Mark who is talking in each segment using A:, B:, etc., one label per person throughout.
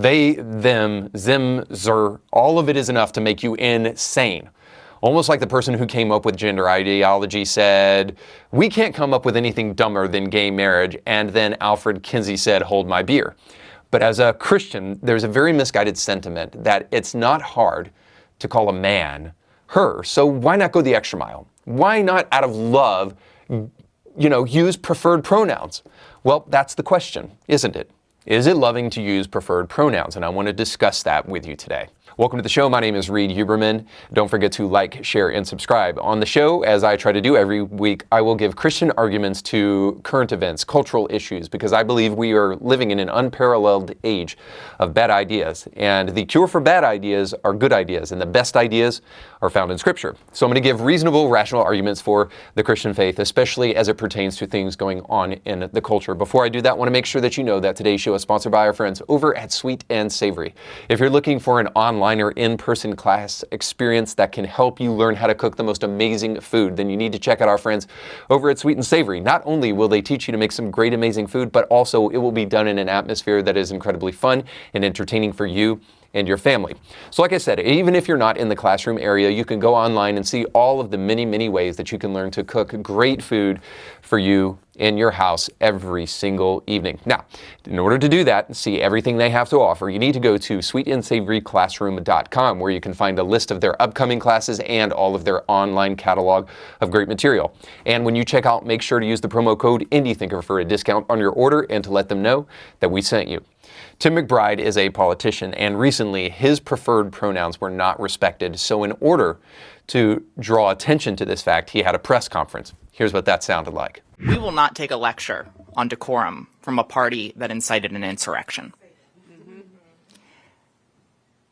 A: They, them, zim, zer, all of it is enough to make you insane. Almost like the person who came up with gender ideology said, we can't come up with anything dumber than gay marriage, and then Alfred Kinsey said, hold my beer. But as a Christian, there's a very misguided sentiment that it's not hard to call a man her. So why not go the extra mile? Why not, out of love, use preferred pronouns? Well, that's the question, isn't it? Is it loving to use preferred pronouns? And I want to discuss that with you today. Welcome to the show. My name is Reed Huberman. Don't forget to like, share, and subscribe. On the show, as I try to do every week, I will give Christian arguments to current events, cultural issues, because I believe we are living in an unparalleled age of bad ideas. And the cure for bad ideas are good ideas, and the best ideas are found in Scripture. So I'm going to give reasonable, rational arguments for the Christian faith, especially as it pertains to things going on in the culture. Before I do that, I want to make sure that you know that today's show is sponsored by our friends over at Sweet and Savory. If you're looking for an online or in-person class experience that can help you learn how to cook the most amazing food, then you need to check out our friends over at Sweet and Savory. Not only will they teach you to make some great, amazing food, but also it will be done in an atmosphere that is incredibly fun and entertaining for you and your family. So like I said, even if you're not in the classroom area, you can go online and see all of the many, many ways that you can learn to cook great food for you in your house every single evening. Now, in order to do that and see everything they have to offer, you need to go to sweetandsavoryclassroom.com, where you can find a list of their upcoming classes and all of their online catalog of great material. And when you check out, make sure to use the promo code IndieThinker for a discount on your order and to let them know that we sent you. Tim McBride is a politician, and recently his preferred pronouns were not respected. So in order to draw attention to this fact, he had a press conference. Here's what that sounded like.
B: We will not take a lecture on decorum from a party that incited an insurrection.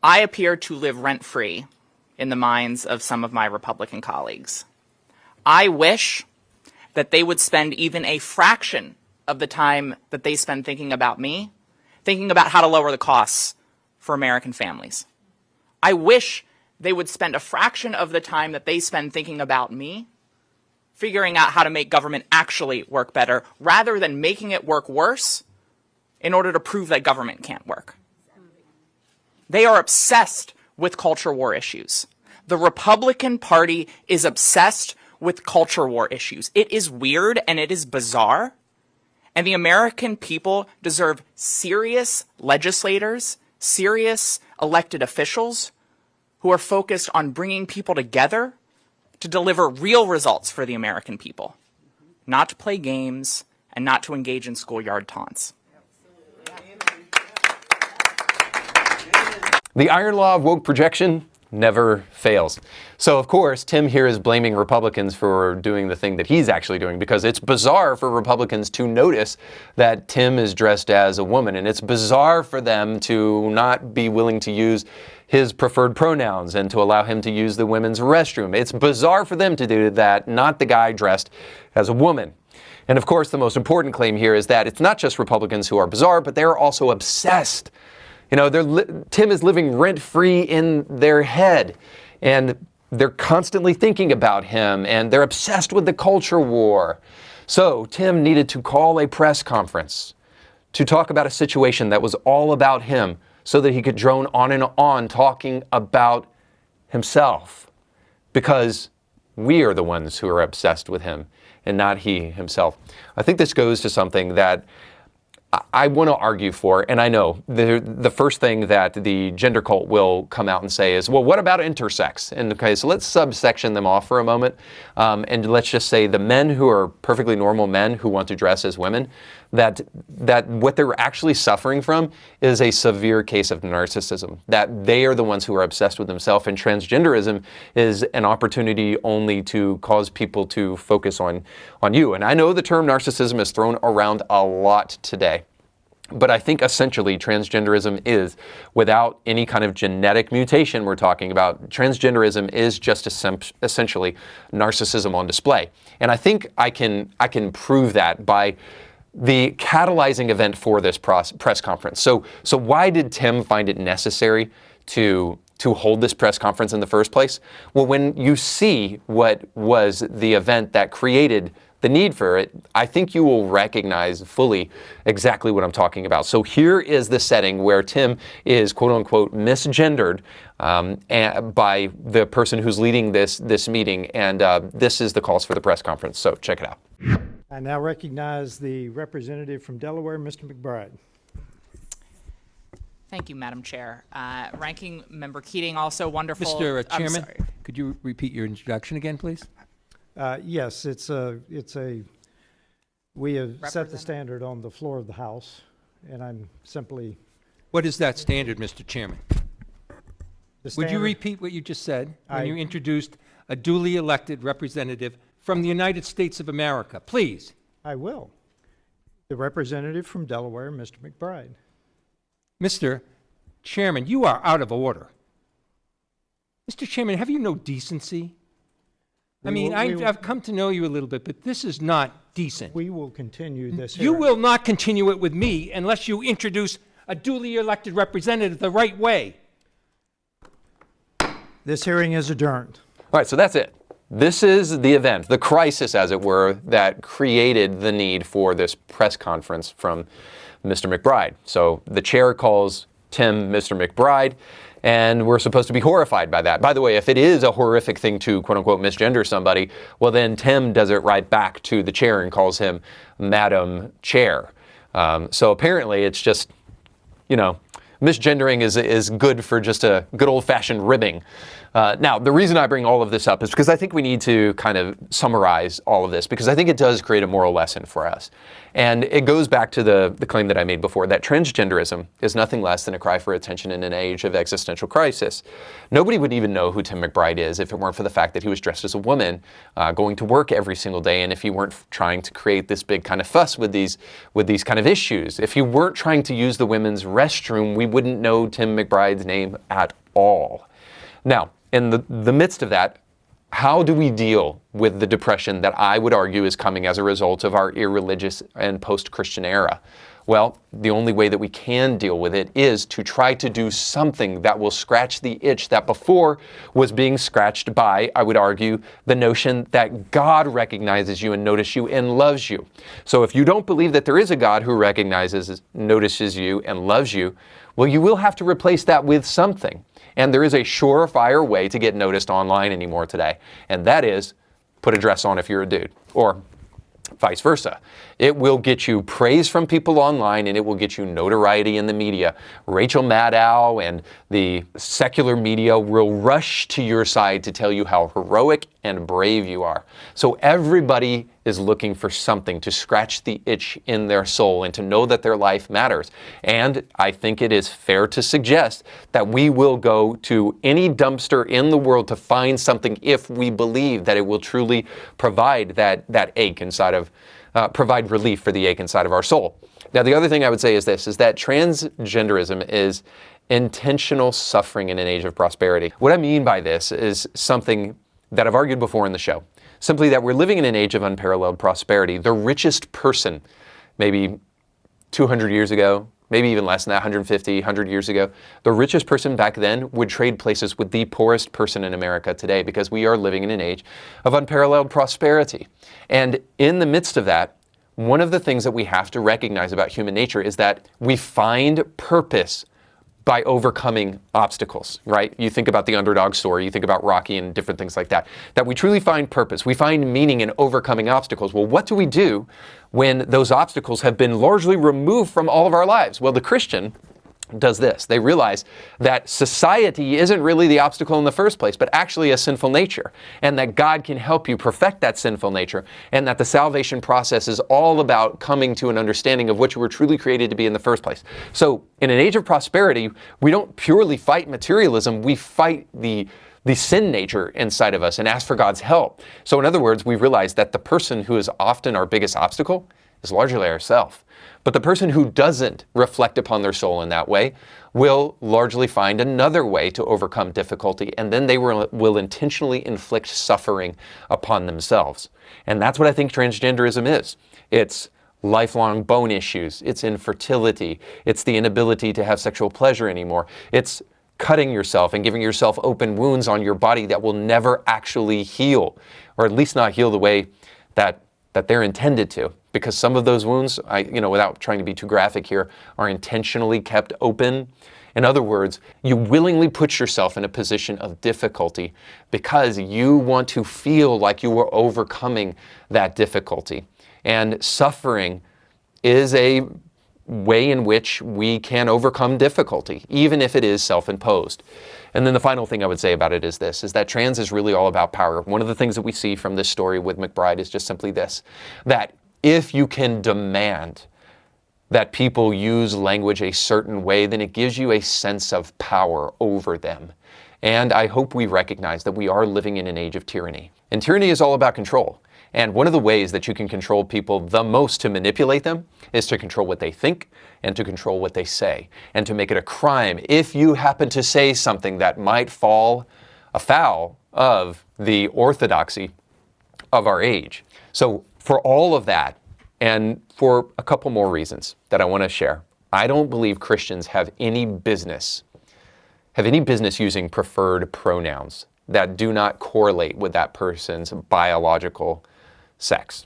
B: I appear to live rent-free in the minds of some of my Republican colleagues. I wish that they would spend even a fraction of the time that they spend thinking about me, thinking about how to lower the costs for American families. I wish they would spend a fraction of the time that they spend thinking about me, figuring out how to make government actually work better, rather than making it work worse in order to prove that government can't work. They are obsessed with culture war issues. The Republican Party is obsessed with culture war issues. It is weird and it is bizarre. And the American people deserve serious legislators, serious elected officials who are focused on bringing people together to deliver real results for the American people, not to play games and not to engage in schoolyard taunts.
A: The iron law of woke projection never fails. So of course, Tim here is blaming Republicans for doing the thing that he's actually doing, because it's bizarre for Republicans to notice that Tim is dressed as a woman, and it's bizarre for them to not be willing to use his preferred pronouns and to allow him to use the women's restroom. It's bizarre for them to do that, not the guy dressed as a woman. And of course, the most important claim here is that it's not just Republicans who are bizarre, but they're also obsessed. Tim is living rent-free in their head, and they're constantly thinking about him, and they're obsessed with the culture war. So Tim needed to call a press conference to talk about a situation that was all about him, so that he could drone on and on talking about himself, because we are the ones who are obsessed with him and not he himself. I think this goes to something that I want to argue for, and I know the first thing that the gender cult will come out and say is, well, what about intersex? And okay, so let's subsection them off for a moment, and let's just say the men who are perfectly normal men who want to dress as women, that what they're actually suffering from is a severe case of narcissism, that they are the ones who are obsessed with themselves, and transgenderism is an opportunity only to cause people to focus on you. And I know the term narcissism is thrown around a lot today. But I think essentially transgenderism is, without any kind of genetic mutation we're talking about, transgenderism is just essentially narcissism on display. And I think I can prove that by the catalyzing event for this press conference. So why did Tim find it necessary to hold this press conference in the first place? Well, when you see what was the event that created the need for it, I think you will recognize fully exactly what I'm talking about. So here is the setting where Tim is quote unquote misgendered by the person who's leading this meeting, and this is the calls for the press conference. So check it out.
C: I now recognize the representative from Delaware, Mr. McBride.
B: Thank you, Madam Chair. Ranking Member Keating, also wonderful.
D: Mr.
B: I'm
D: Chairman,
B: sorry.
D: could you repeat your introduction again, please?
C: Yes, we have set the
B: Representative.
C: standard on the floor of the House, and I'm simply.
D: What is that standard, Mr. Chairman?
C: The
D: Would you
C: standard-
D: repeat what you just said when
C: I-
D: you introduced a duly elected representative from the United States of America? Please.
C: I will. The representative from Delaware, Mr. McBride.
D: Mr. Chairman, you are out of order. Mr. Chairman, have you no decency? I mean, I've come to know you a little bit, but this is not decent.
C: We will continue this
D: You
C: hearing.
D: will not continue it with me unless you introduce a duly elected representative the right way.
C: This hearing is adjourned.
A: All right, so that's it. This is the event, the crisis, as it were, that created the need for this press conference from Mr. McBride. So the chair calls Tim Mr. McBride, and we're supposed to be horrified by that. By the way, if it is a horrific thing to quote-unquote misgender somebody, well then Tim does it right back to the chair and calls him Madam Chair. So apparently it's just, misgendering is good for just a good old-fashioned ribbing. Now, the reason I bring all of this up is because I think we need to kind of summarize all of this, because I think it does create a moral lesson for us. And it goes back to the claim that I made before, that transgenderism is nothing less than a cry for attention in an age of existential crisis. Nobody would even know who Tim McBride is if it weren't for the fact that he was dressed as a woman, going to work every single day, and if he weren't trying to create this big kind of fuss with these kind of issues. If he weren't trying to use the women's restroom, we wouldn't know Tim McBride's name at all. Now, in the midst of that, how do we deal with the depression that I would argue is coming as a result of our irreligious and post-Christian era? Well, the only way that we can deal with it is to try to do something that will scratch the itch that before was being scratched by, I would argue, the notion that God recognizes you and notices you and loves you. So if you don't believe that there is a God who recognizes, notices you, and loves you, well, you will have to replace that with something. And there is a surefire way to get noticed online anymore today, and that is put a dress on if you're a dude, or vice versa. It will get you praise from people online, and it will get you notoriety in the media. Rachel Maddow and the secular media will rush to your side to tell you how heroic and brave you are. So everybody is looking for something to scratch the itch in their soul and to know that their life matters. And I think it is fair to suggest that we will go to any dumpster in the world to find something if we believe that it will truly provide that ache inside of, provide relief for the ache inside of our soul. Now, the other thing I would say is this, is that transgenderism is intentional suffering in an age of prosperity. What I mean by this is something that I've argued before in the show. Simply that we're living in an age of unparalleled prosperity. The richest person, maybe 200 years ago, maybe even less than that, 150, 100 years ago, the richest person back then would trade places with the poorest person in America today, because we are living in an age of unparalleled prosperity. And in the midst of that, one of the things that we have to recognize about human nature is that we find purpose by overcoming obstacles, right? You think about the underdog story, you think about Rocky and different things like that, that we truly find purpose. We find meaning in overcoming obstacles. Well, what do we do when those obstacles have been largely removed from all of our lives? Well, the Christian does this. They realize that society isn't really the obstacle in the first place, but actually a sinful nature, and that God can help you perfect that sinful nature, and that the salvation process is all about coming to an understanding of what you were truly created to be in the first place. So in an age of prosperity, we don't purely fight materialism, we fight the sin nature inside of us and ask for God's help. So in other words, we realize that the person who is often our biggest obstacle is largely ourselves. But the person who doesn't reflect upon their soul in that way will largely find another way to overcome difficulty, and then they will intentionally inflict suffering upon themselves. And that's what I think transgenderism is. It's lifelong bone issues, it's infertility, it's the inability to have sexual pleasure anymore, it's cutting yourself and giving yourself open wounds on your body that will never actually heal, or at least not heal the way that that they're intended to, because some of those wounds, without trying to be too graphic here, are intentionally kept open. In other words, you willingly put yourself in a position of difficulty because you want to feel like you are overcoming that difficulty. And suffering is a way in which we can overcome difficulty, even if it is self-imposed. And then the final thing I would say about it is this, is that trans is really all about power. One of the things that we see from this story with McBride is just simply this, that if you can demand that people use language a certain way, then it gives you a sense of power over them. And I hope we recognize that we are living in an age of tyranny. And tyranny is all about control. And one of the ways that you can control people the most to manipulate them is to control what they think and to control what they say, and to make it a crime if you happen to say something that might fall afoul of the orthodoxy of our age. So for all of that, and for a couple more reasons that I want to share, I don't believe Christians have any business using preferred pronouns that do not correlate with that person's biological sex.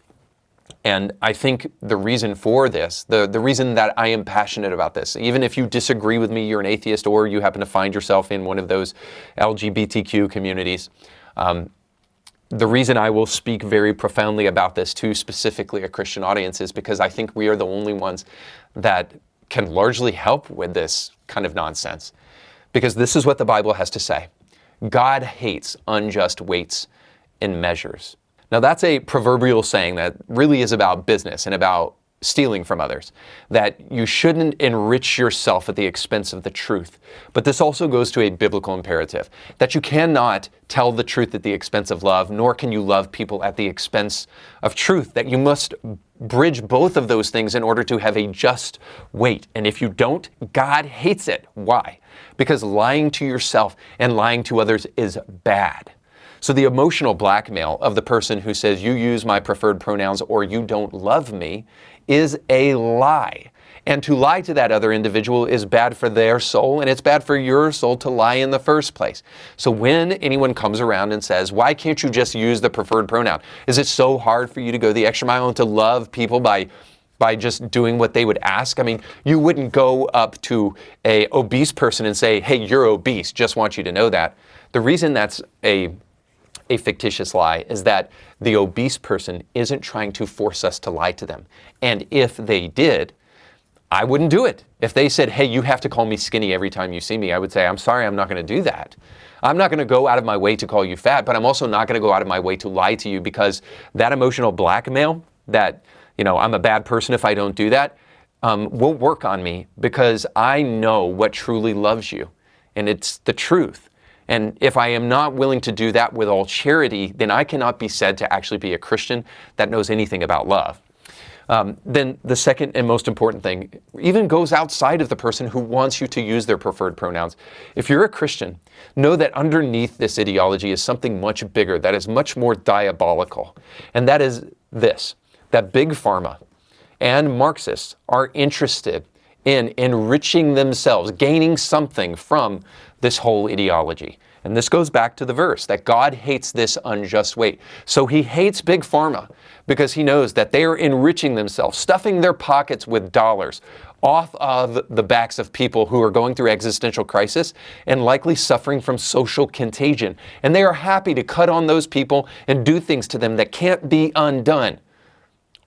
A: And I think the reason for this, the reason that I am passionate about this, even if you disagree with me, you're an atheist, or you happen to find yourself in one of those LGBTQ communities, the reason I will speak very profoundly about this to specifically a Christian audience is because I think we are the only ones that can largely help with this kind of nonsense. Because this is what the Bible has to say. God hates unjust weights and measures. Now that's a proverbial saying that really is about business and about stealing from others, that you shouldn't enrich yourself at the expense of the truth. But this also goes to a biblical imperative, that you cannot tell the truth at the expense of love, nor can you love people at the expense of truth, that you must bridge both of those things in order to have a just weight. And if you don't, God hates it. Why? Because lying to yourself and lying to others is bad. So the emotional blackmail of the person who says, you use my preferred pronouns or you don't love me, is a lie. And to lie to that other individual is bad for their soul, and it's bad for your soul to lie in the first place. So when anyone comes around and says, why can't you just use the preferred pronoun? Is it so hard for you to go the extra mile and to love people by just doing what they would ask? I mean, you wouldn't go up to an obese person and say, hey, you're obese, just want you to know that. The reason that's a fictitious lie is that the obese person isn't trying to force us to lie to them. And if they did, I wouldn't do it. If they said, hey, you have to call me skinny every time you see me, I would say, I'm sorry, I'm not going to do that. I'm not going to go out of my way to call you fat, but I'm also not going to go out of my way to lie to you, because that emotional blackmail that, I'm a bad person if I don't do that, won't work on me, because I know what truly loves you, and it's the truth. And if I am not willing to do that with all charity, then I cannot be said to actually be a Christian that knows anything about love. Then the second and most important thing even goes outside of the person who wants you to use their preferred pronouns. If you're a Christian, know that underneath this ideology is something much bigger, that is much more diabolical. And that is this, that Big Pharma and Marxists are interested in enriching themselves, gaining something from this whole ideology. And this goes back to the verse that God hates this unjust weight. So he hates Big Pharma because he knows that they are enriching themselves, stuffing their pockets with dollars off of the backs of people who are going through existential crisis and likely suffering from social contagion. And they are happy to cut on those people and do things to them that can't be undone,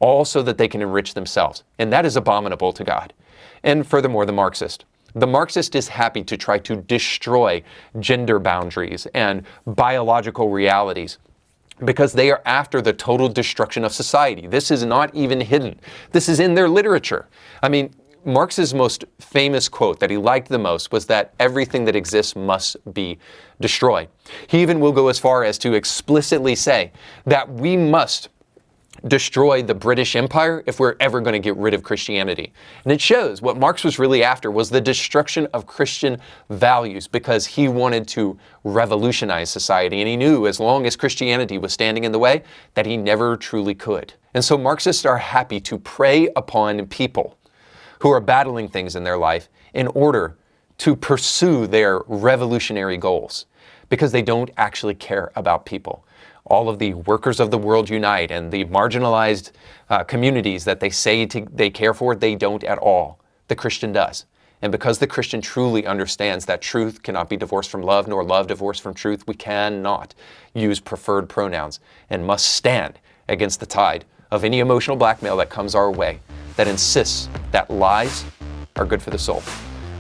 A: all so that they can enrich themselves. And that is abominable to God. And furthermore, the Marxist is happy to try to destroy gender boundaries and biological realities because they are after the total destruction of society. This is not even hidden. This is in their literature. I mean, Marx's most famous quote that he liked the most was that everything that exists must be destroyed. He even will go as far as to explicitly say that we must destroy the British Empire if we're ever going to get rid of Christianity. And it shows what Marx was really after was the destruction of Christian values, because he wanted to revolutionize society, and he knew as long as Christianity was standing in the way that he never truly could. And so Marxists are happy to prey upon people who are battling things in their life in order to pursue their revolutionary goals, because they don't actually care about people. all of the workers of the world unite and the marginalized communities that they say they care for, they don't at all. The Christian does. And because the Christian truly understands that truth cannot be divorced from love, nor love divorced from truth, we cannot use preferred pronouns and must stand against the tide of any emotional blackmail that comes our way that insists that lies are good for the soul.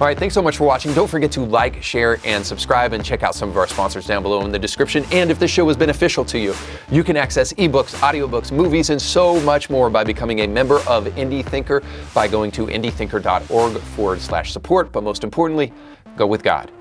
A: All right, thanks so much for watching. Don't forget to like, share, and subscribe, and check out some of our sponsors down below in the description. And if this show was beneficial to you, you can access ebooks, audiobooks, movies, and so much more by becoming a member of Indie Thinker by going to indiethinker.org/support. But most importantly, go with God.